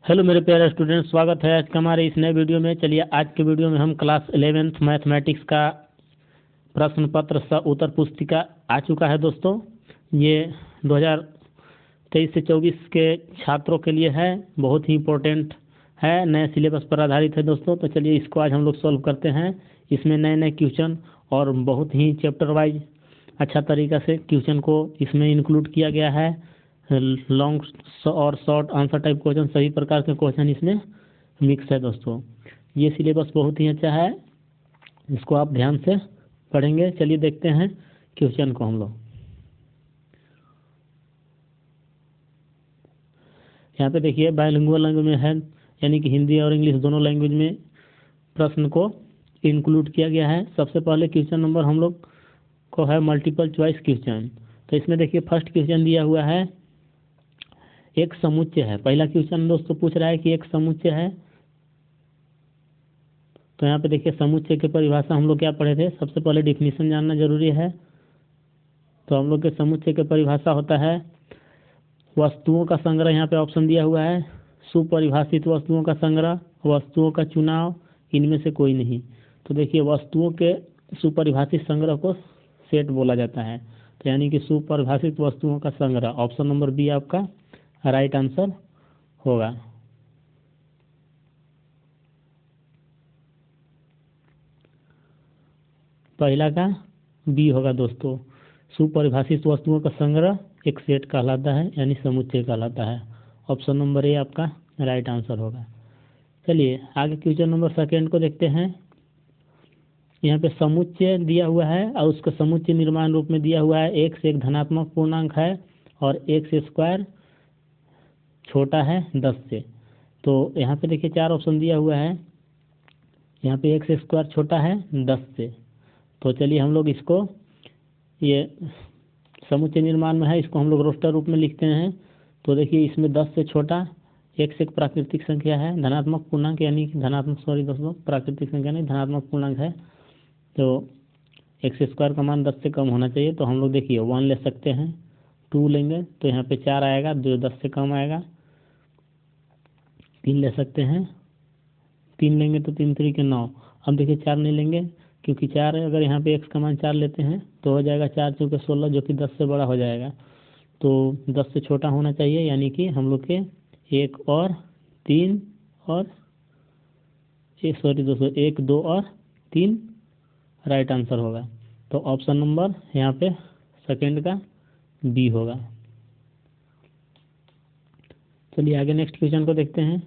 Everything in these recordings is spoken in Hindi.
हेलो मेरे प्यारे स्टूडेंट, स्वागत है आज का हमारे इस नए वीडियो में। चलिए आज के वीडियो में हम क्लास 11th मैथमेटिक्स का प्रश्न पत्र उत्तर पुस्तिका आ चुका है दोस्तों। ये 2023 से 24 के छात्रों के लिए है, बहुत ही इम्पोर्टेंट है, नए सिलेबस पर आधारित है दोस्तों। तो चलिए इसको आज हम लोग सॉल्व करते हैं। इसमें नए नए क्वेश्चन और बहुत ही चैप्टर वाइज अच्छा तरीका से क्वेश्चन को इसमें इंक्लूड किया गया है। लॉन्ग और शॉर्ट आंसर टाइप क्वेश्चन, सभी प्रकार के क्वेश्चन इसमें मिक्स है दोस्तों। ये सिलेबस बहुत ही अच्छा है, इसको आप ध्यान से पढ़ेंगे। चलिए देखते हैं क्वेश्चन को हम लोग। यहाँ पे देखिए बायलिंगुअल लैंग्वेज में है, यानी कि हिंदी और इंग्लिश दोनों लैंग्वेज में प्रश्न को इंक्लूड किया गया है। सबसे पहले क्वेश्चन नंबर हम लोग को है मल्टीपल चॉइस क्वेश्चन। तो इसमें देखिए फर्स्ट क्वेश्चन दिया हुआ है एक समुच्चय है। पहला क्वेश्चन दोस्तों पूछ रहा है कि एक समुच्चय है। तो यहाँ पे देखिए समुच्चय की परिभाषा हम लोग क्या पढ़े थे, सबसे पहले डिफिनीशन जानना जरूरी है। तो हम लोग के समुच्चय की परिभाषा होता है वस्तुओं का संग्रह। यहाँ पे ऑप्शन दिया हुआ है सुपरिभाषित वस्तुओं का संग्रह, वस्तुओं का चुनाव, इनमें से कोई नहीं। तो देखिए वस्तुओं के सुपरिभाषित संग्रह को सेट बोला जाता है। तो यानी कि सुपरिभाषित वस्तुओं का संग्रह, ऑप्शन नंबर बी आपका राइट आंसर होगा। पहला का बी होगा दोस्तों। सुपरिभाषित वस्तुओं का संग्रह एक सेट कहलाता है, यानी समुच्चय कहलाता है। ऑप्शन नंबर ए आपका राइट आंसर होगा। चलिए आगे क्वेश्चन नंबर सेकेंड को देखते हैं। यहाँ पे समुच्चय दिया हुआ है और उसका समुच्चय निर्माण रूप में दिया हुआ है एक से एक धनात्मक पूर्णांक है और एक से स्क्वायर छोटा है 10 से। तो यहाँ पे देखिए चार ऑप्शन दिया हुआ है। यहाँ पे एक से स्क्वायर छोटा है 10 से। तो चलिए हम लोग इसको, ये समुच्चय निर्माण में है, इसको हम लोग रोस्टर रूप में लिखते हैं। तो देखिए इसमें 10 से छोटा एक से एक प्राकृतिक संख्या है, धनात्मक पूर्णांक, यानी कि धनात्मक, सॉरी दोस्तों, प्राकृतिक संख्या नहीं, धनात्मक पूर्णांक है। तो एक से स्क्वायर का मान 10 से कम होना चाहिए। तो हम लोग देखिए 1 ले सकते हैं, 2 लेंगे तो यहाँ पे 4 आएगा जो 10 से कम आएगा। 3 ले सकते हैं, 3 लेंगे तो 3 3 के 9। अब देखिए 4 नहीं लेंगे, क्योंकि 4 अगर यहाँ पे x का मान 4 लेते हैं तो हो जाएगा 4 चौके 16, जो कि 10 से बड़ा हो जाएगा। तो 10 से छोटा होना चाहिए, यानी कि हम लोग के 1 और 3 और सॉरी दोस्तों 1 2 और 3 राइट आंसर होगा। तो ऑप्शन नंबर यहाँ पे सेकेंड का बी होगा। चलिए आगे नेक्स्ट क्वेश्चन को देखते हैं।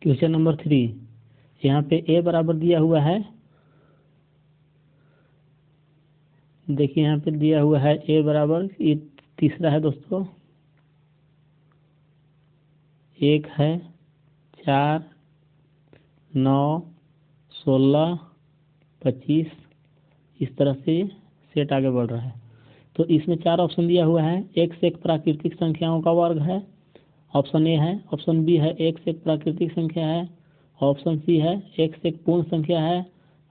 क्वेश्चन नंबर 3, यहाँ पे ए बराबर दिया हुआ है। देखिए यहाँ पे दिया हुआ है ए बराबर, ये तीसरा है दोस्तों, 1 है, 4 9 16 25, इस तरह से सेट आगे बढ़ रहा है। तो इसमें 4 ऑप्शन दिया हुआ है। एक से एक प्राकृतिक संख्याओं का वर्ग है, ऑप्शन ए है। ऑप्शन बी है एक से एक प्राकृतिक संख्या है। ऑप्शन सी है एक से एक पूर्ण संख्या है।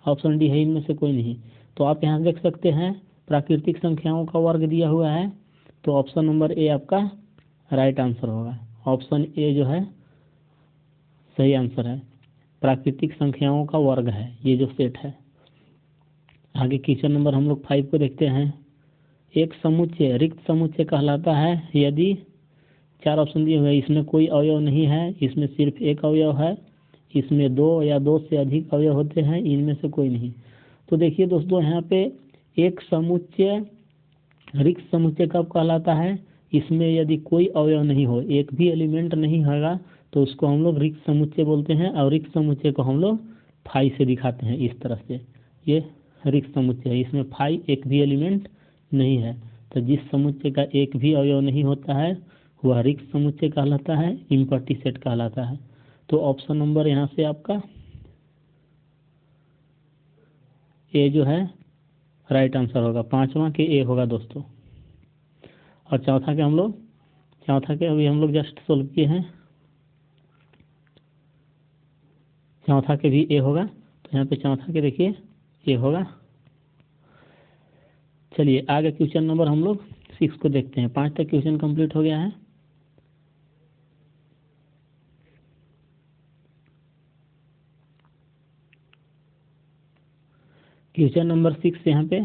ऑप्शन डी है इनमें से कोई नहीं। तो आप यहाँ देख सकते हैं प्राकृतिक संख्याओं का वर्ग दिया हुआ है। तो ऑप्शन नंबर ए आपका राइट आंसर होगा। ऑप्शन ए जो है सही आंसर है, प्राकृतिक संख्याओं का वर्ग है ये जो सेट है। आगे क्वेश्चन नंबर हम लोग 5 को देखते हैं। एक समुच्चय रिक्त समुच्चय कहलाता है यदि, 4 ऑप्शन दिए हुए हैं, इसमें कोई अवयव नहीं है, इसमें सिर्फ एक अवयव है, इसमें 2 या 2 से अधिक अवयव होते हैं, इनमें से कोई नहीं। तो देखिए दोस्तों यहाँ पे एक समुच्चय रिक्त समुच्चय कब कहलाता है, इसमें यदि कोई अवयव नहीं हो, एक भी एलिमेंट नहीं होगा, तो उसको हम लोग रिक्त समुच्चय बोलते हैं। और रिक्त समुच्चय को हम लोग फाई से दिखाते हैं इस तरह से। ये रिक्त समुच्चय है, इसमें फाई एक भी एलिमेंट नहीं है। तो जिस समुच्चय का एक भी अवयव नहीं होता है वह रिक्त समुच्चय कहलाता है, इम्पटी सेट कहलाता है। तो ऑप्शन नंबर यहाँ से आपका ए जो है राइट आंसर होगा। 5वां के ए होगा दोस्तों। और चौथा के अभी हम लोग जस्ट सोल्व किए हैं, चौथा के भी ए होगा। तो यहाँ पे चौथा के देखिए ये होगा। चलिए आगे क्वेश्चन नंबर हम लोग 6 को देखते हैं। 5 तक क्वेश्चन कंप्लीट हो गया है। क्वेश्चन नंबर 6 यहाँ पे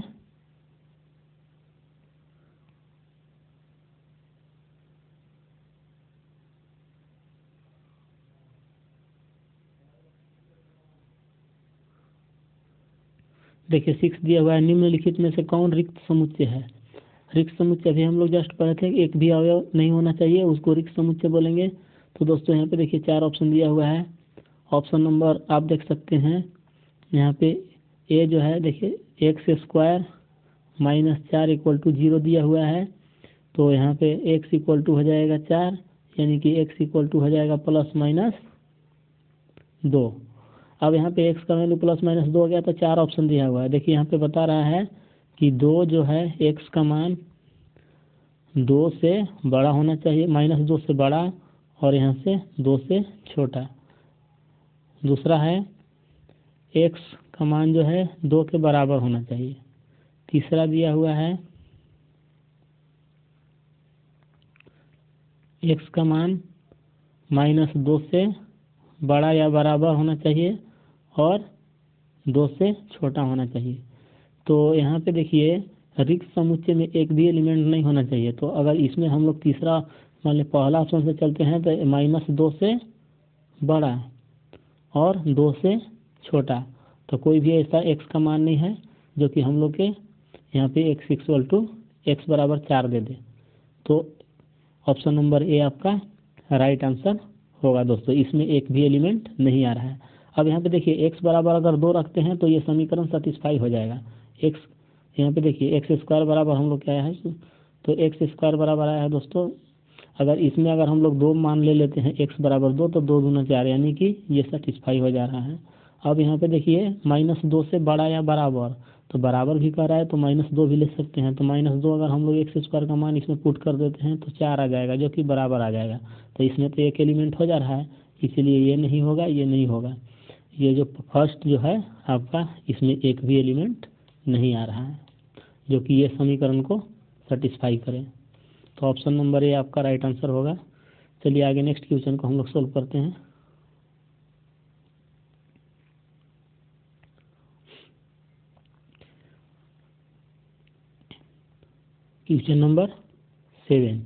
देखिए 6 दिया हुआ है, निम्नलिखित में से कौन रिक्त समुच्चय है। रिक्त समुच्चय अभी हम लोग जस्ट पढ़े थे, एक भी अवयव नहीं होना चाहिए, उसको रिक्त समुच्चय बोलेंगे। तो दोस्तों यहाँ पे देखिए 4 ऑप्शन दिया हुआ है। ऑप्शन नंबर आप देख सकते हैं यहाँ पे ए जो है देखिए x² -4 = 0 दिया हुआ है। तो यहाँ पे x = हो जाएगा 4, यानी कि x = हो जाएगा ±2। अब यहाँ पे x का वैल्यू ±2 हो गया तो 4 ऑप्शन दिया हुआ है। देखिए यहाँ पे बता रहा है कि 2 जो है x का मान 2 से बड़ा होना चाहिए, -2 से बड़ा, और यहाँ से 2 से छोटा। दूसरा है x का मान जो है 2 के बराबर होना चाहिए। तीसरा दिया हुआ है x का मान -2 से बड़ा या बराबर होना चाहिए और 2 से छोटा होना चाहिए। तो यहाँ पे देखिए रिक्त समुच्चय में एक भी एलिमेंट नहीं होना चाहिए। तो अगर इसमें हम लोग तीसरा मान ली पहला ऑप्शन से चलते हैं तो -2 से बड़ा और 2 से छोटा, तो कोई भी ऐसा x का मान नहीं है जो कि हम लोग के यहाँ पे x = 4 दे दे। तो ऑप्शन नंबर ए आपका राइट आंसर होगा दोस्तों, इसमें एक भी एलिमेंट नहीं आ रहा है। अब यहाँ पे देखिए x बराबर अगर 2 रखते हैं तो ये समीकरण सेटिस्फाई हो जाएगा। x यहाँ पे देखिए x² बराबर हम लोग क्या आया है, तो x² बराबर आया है दोस्तों। अगर इसमें अगर हम लोग 2 मान ले लेते हैं x = 2 तो 2 दूना 4, यानी कि ये सेटिस्फाई हो जा रहा है। अब यहाँ पे देखिए -2 से बड़ा या बराबर, तो बराबर भी कर रहा है तो -2 भी ले सकते हैं। तो -2 अगर हम लोग x² का मान इसमें पुट कर देते हैं तो 4 आ जाएगा, जो कि बराबर आ जाएगा। तो इसमें तो एक एलिमेंट हो जा रहा है, इसीलिए ये नहीं होगा, ये नहीं होगा। ये जो फर्स्ट जो है आपका, इसमें एक भी एलिमेंट नहीं आ रहा है जो कि ये समीकरण को सेटिस्फाई करे। तो ऑप्शन नंबर ए आपका राइट आंसर होगा। चलिए आगे नेक्स्ट क्वेश्चन को हम लोग सोल्व करते हैं। Question number 7।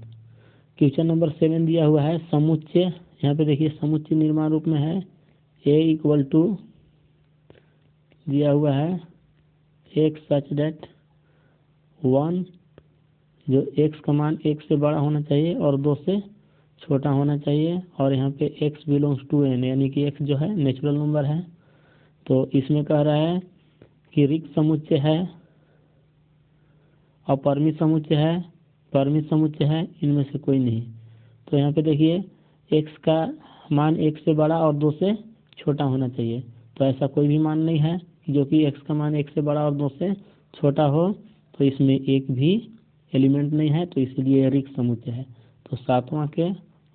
क्वेश्चन नंबर 7 दिया हुआ है समुच्चय। यहाँ पे देखिए समुच्चय निर्माण रूप में है a = दिया हुआ है x सच दैट 1, जो x का मान 1 से बड़ा होना चाहिए और 2 से छोटा होना चाहिए, और यहाँ पे x बिलोंग्स टू n, यानी कि x जो है नेचुरल नंबर है। तो इसमें कह रहा है कि रिक्त समुच्चय है, अपरिमित समुच्चय है, परिमित समुच्चय है, इनमें से कोई नहीं। तो यहाँ पे देखिए x का मान 1 से बड़ा और 2 से छोटा होना चाहिए। तो ऐसा कोई भी मान नहीं है जो कि x का मान 1 से बड़ा और 2 से छोटा हो, तो इसमें एक भी एलिमेंट नहीं है, तो इसलिए रिक्त समुच्चय है। तो 7वां के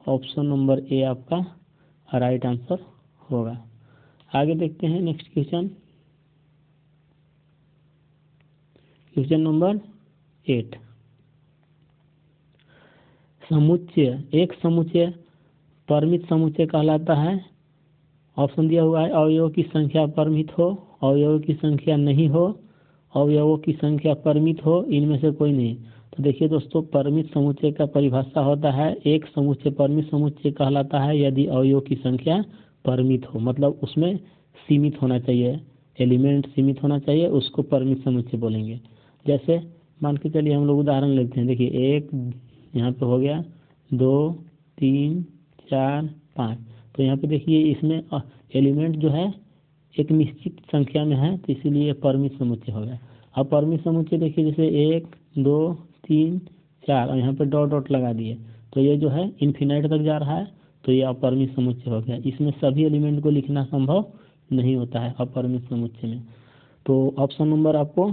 ऑप्शन नंबर ए आपका राइट आंसर होगा। आगे देखते हैं नेक्स्ट क्वेश्चन। Question number 8। समुच्चय, एक समुच्चय परिमित समुच्चय कहलाता है। ऑप्शन दिया हुआ है अवयवों की संख्या परिमित हो, अवयवों की संख्या नहीं हो, अवयवों की संख्या परिमित हो, इनमें से कोई नहीं। तो देखिए दोस्तों परिमित समुच्चय का परिभाषा होता है एक समुच्चय परिमित समुच्चय कहलाता है यदि अवयवों की संख्या परिमित हो, मतलब उसमें सीमित होना चाहिए, एलिमेंट सीमित होना चाहिए, उसको परिमित समुच्चय बोलेंगे। जैसे मान के चलिए हम लोग उदाहरण लेते हैं। देखिए 1 यहाँ पे हो गया, 2 3 4 5। तो यहाँ पे देखिए इसमें एलिमेंट जो है एक निश्चित संख्या में है, तो इसीलिए परिमित समुच्चय हो गया। अब परिमित समुच्चय देखिए जैसे 1 2 3 4 और यहाँ पे डॉट डॉट लगा दिए, तो ये जो है इन्फिनाइट तक जा रहा है, तो ये अपरिमित समुच्चय हो गया। इसमें सभी एलिमेंट को लिखना संभव नहीं होता है अपरिमित समुच्चय में। तो ऑप्शन नंबर आपको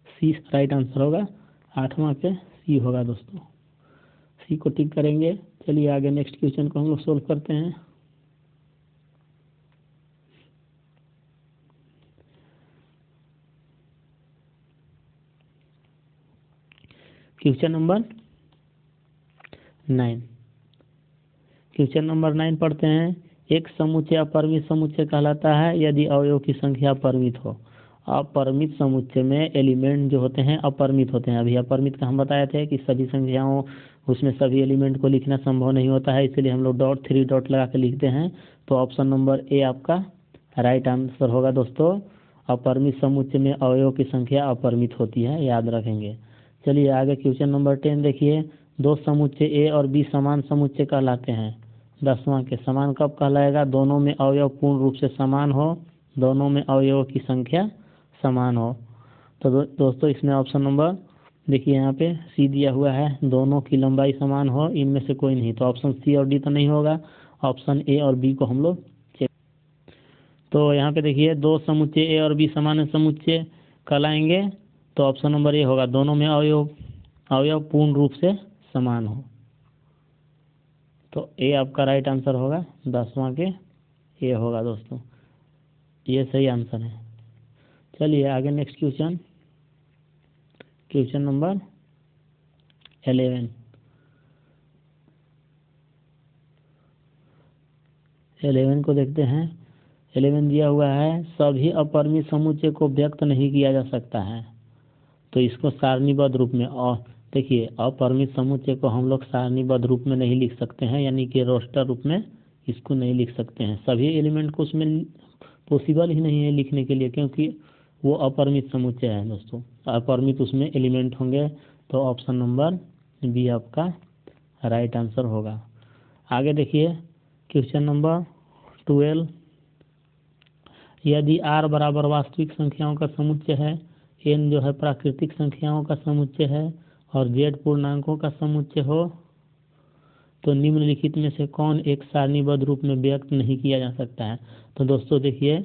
सी राइट आंसर होगा। 8वां पे सी होगा दोस्तों, सी को टिक करेंगे। चलिए आगे नेक्स्ट क्वेश्चन को हम लोग सोल्व करते हैं। Question number 9। क्वेश्चन नंबर 9 पढ़ते हैं। एक समुच्चय अपरिमित समुच्चय कहलाता है यदि अवयव की संख्या अपरिमित हो। अपरिमित समुच्चय में एलिमेंट जो होते हैं अपरिमित होते हैं। अभी अपरिमित का हम बताए थे कि सभी संख्याओं उसमें सभी एलिमेंट को लिखना संभव नहीं होता है, इसलिए हम लोग डॉट 3 डॉट लगा के लिखते हैं। तो ऑप्शन नंबर ए आपका राइट आंसर होगा दोस्तों। अपरिमित समुच्चय में अवयव की संख्या अपरिमित होती है, याद रखेंगे। चलिए आगे क्वेश्चन नंबर 10 देखिए। दो समुच्चय ए और बी समान समुच्चय कहलाते हैं। 10वां के समान कब कहलाएगा? दोनों में अवयव पूर्ण रूप से समान हो, दोनों में अवयवों की संख्या समान हो। तो दोस्तों इसमें ऑप्शन नंबर देखिए यहाँ पे सी दिया हुआ है, दोनों की लंबाई समान हो, इनमें से कोई नहीं। तो ऑप्शन सी और डी तो नहीं होगा, ऑप्शन ए और बी को हम लोग चेक। तो यहाँ पे देखिए दो समुच्चय ए और बी समान समुच्चय कहलाएंगे, तो ऑप्शन नंबर ए होगा, दोनों में अवयव पूर्ण रूप से समान हो। तो ए आपका राइट आंसर होगा, 10वां के ए होगा दोस्तों, ये सही आंसर है। चलिए आगे नेक्स्ट क्वेश्चन, क्वेश्चन नंबर 11। 11 को देखते हैं। 11 दिया हुआ है, सभी अपरिमित समुच्चय को व्यक्त नहीं किया जा सकता है। तो इसको सारणीबद्ध रूप में, और देखिए अपरिमित समुच्चय को हम लोग सारणीबद्ध रूप में नहीं लिख सकते हैं, यानी कि रोस्टर रूप में इसको नहीं लिख सकते हैं। सभी एलिमेंट को उसमें पॉसिबल ही नहीं है लिखने के लिए, क्योंकि वो अपरिमित समुच्चय है दोस्तों, अपरिमित उसमें एलिमेंट होंगे। तो ऑप्शन नंबर बी आपका राइट आंसर होगा। आगे देखिए क्वेश्चन नंबर 12। यदि आर बराबर वास्तविक संख्याओं का समुच्चय है, एन जो है प्राकृतिक संख्याओं का समुच्चय है, और जेड पूर्णांकों का समुच्चय हो, तो निम्नलिखित में से कौन एक सारणीबद्ध रूप में व्यक्त नहीं किया जा सकता है? तो दोस्तों देखिए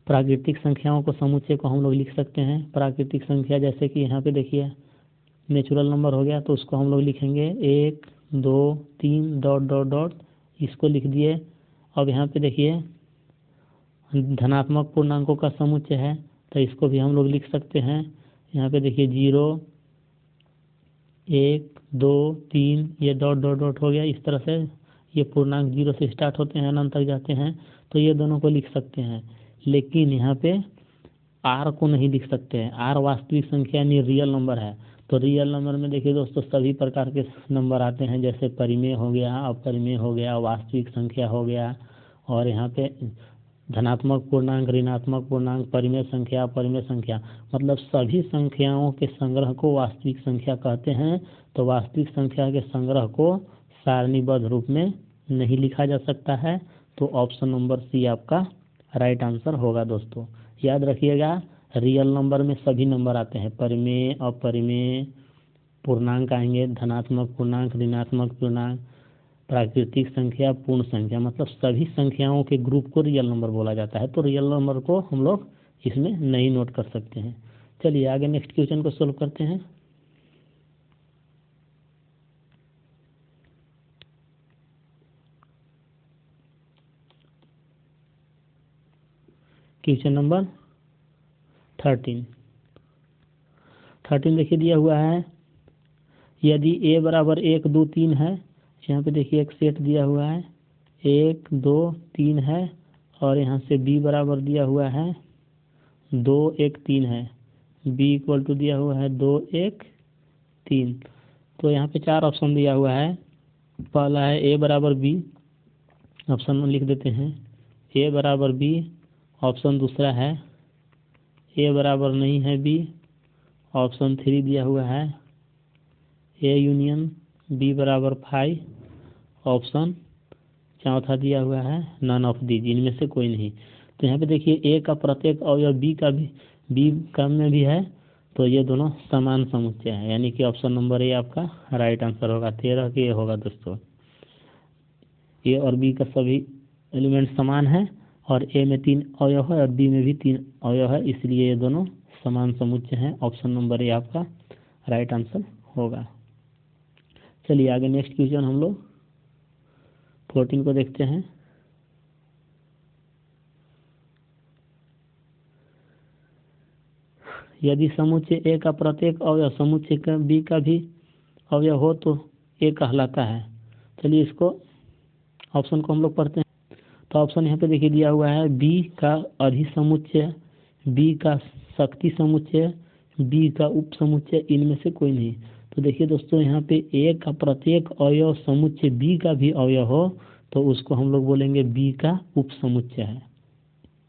प्राकृतिक संख्याओं को समुच्चय को हम लोग लिख सकते हैं। प्राकृतिक संख्या जैसे कि यहाँ पे देखिए नेचुरल नंबर हो गया, तो उसको हम लोग लिखेंगे 1 2 3 डॉट डॉट डॉट, इसको लिख दिए। अब यहाँ पे देखिए धनात्मक पूर्णांकों का समुच्चय है, तो इसको भी हम लोग लिख सकते हैं। यहाँ पे देखिए 0 1 2 3 ये डॉट डॉट डॉट हो गया। इस तरह से ये पूर्णांक 0 से स्टार्ट होते हैं अनंत तक जाते हैं, तो ये दोनों को लिख सकते हैं। लेकिन यहाँ पे आर को नहीं लिख सकते हैं। आर वास्तविक संख्या यानी रियल नंबर है। तो रियल नंबर में देखिए दोस्तों सभी प्रकार के नंबर आते हैं, जैसे परिमेय हो गया, अपरिमेय हो गया, वास्तविक संख्या हो गया, और यहाँ पे धनात्मक पूर्णांक, ऋणात्मक पूर्णांक, परिमेय संख्या, अपरिमेय संख्या, मतलब सभी संख्याओं के संग्रह को वास्तविक संख्या कहते हैं। तो वास्तविक संख्या के संग्रह को सारणीबद्ध रूप में नहीं लिखा जा सकता है। तो ऑप्शन नंबर सी आपका राइट आंसर होगा दोस्तों। याद रखिएगा रियल नंबर में सभी नंबर आते हैं, परिमेय, अपरिमेय, पूर्णांक आएंगे, धनात्मक पूर्णांक, ऋणात्मक पूर्णांक, प्राकृतिक संख्या, पूर्ण संख्या, मतलब सभी संख्याओं के ग्रुप को रियल नंबर बोला जाता है। तो रियल नंबर को हम लोग इसमें नहीं नोट कर सकते हैं। चलिए आगे नेक्स्ट क्वेश्चन को सोल्व करते हैं। क्वेश्चन नंबर 13 देखिए दिया हुआ है। यदि a बराबर 1 2 3 है, यहाँ पे देखिए एक सेट दिया हुआ है 1 2 3 है, और यहाँ से b बराबर दिया हुआ है 2 1 3 है, b इक्वल टू दिया हुआ है 2 1 3। तो यहाँ पे 4 ऑप्शन दिया हुआ है। पहला है a बराबर b, ऑप्शन में लिख देते हैं a बराबर b। ऑप्शन दूसरा है a बराबर नहीं है b, ऑप्शन 3 दिया हुआ है ए यूनियन बी बराबर 5, ऑप्शन चौथा दिया हुआ है नन ऑफ दीज, इनमें से कोई नहीं। तो यहाँ पे देखिए ए का प्रत्येक अवयव बी का भी बी का में भी है, तो ये दोनों समान समुच्चय है, यानी कि ऑप्शन नंबर ए आपका राइट आंसर होगा। 13 के ए होगा दोस्तों। ए और बी का सभी एलिमेंट समान है, और ए में 3 अवयव है और बी में भी 3 अवयव है, इसलिए ये दोनों समान समुच्चय हैं। ऑप्शन नंबर ए आपका राइट आंसर होगा। चलिए आगे नेक्स्ट क्वेश्चन हम लोग 14 को देखते हैं। यदि समुच्चय ए का प्रत्येक अवयव समुच्चय का बी का भी अवयव हो तो ए कहलाता है। चलिए इसको ऑप्शन को हम लोग पढ़ते हैं। तो ऑप्शन यहाँ पे देखिए दिया हुआ है, बी का अधिसमुच्चय, बी का शक्ति समुच्चय, बी का उप समुच्चय, इनमें से कोई नहीं। तो देखिए दोस्तों, यहाँ पे ए का प्रत्येक अवयव समुच्चय बी का भी अवयव हो तो उसको हम लोग बोलेंगे बी का उप समुच्चय है।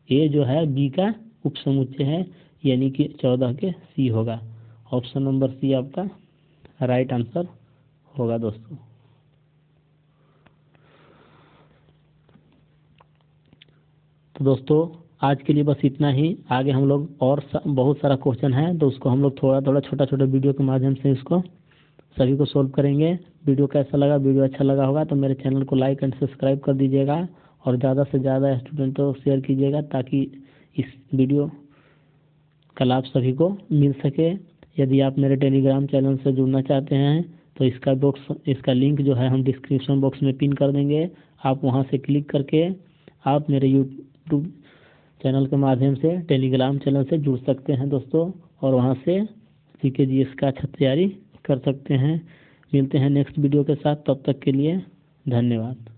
ए जो है बी का उप समुच्चय है, यानी कि 14 के सी होगा। ऑप्शन नंबर सी आपका राइट आंसर होगा दोस्तों। तो दोस्तों आज के लिए बस इतना ही। आगे हम लोग और बहुत सारा क्वेश्चन है तो उसको हम लोग थोड़ा थोड़ा छोटा छोटा वीडियो के माध्यम से इसको सभी को सोल्व करेंगे। वीडियो कैसा लगा? वीडियो अच्छा लगा होगा तो मेरे चैनल को लाइक एंड सब्सक्राइब कर दीजिएगा और ज़्यादा से ज़्यादा स्टूडेंटों को शेयर कीजिएगा ताकि इस वीडियो का लाभ सभी को मिल सके। यदि आप मेरे टेलीग्राम चैनल से जुड़ना चाहते हैं तो इसका लिंक जो है हम डिस्क्रिप्शन बॉक्स में पिन कर देंगे। आप वहां से क्लिक करके आप मेरे यूट्यूब चैनल के माध्यम से टेलीग्राम चैनल से जुड़ सकते हैं दोस्तों, और वहां से CKGS का अच्छा तैयारी कर सकते हैं। मिलते हैं नेक्स्ट वीडियो के साथ, तब तक के लिए धन्यवाद।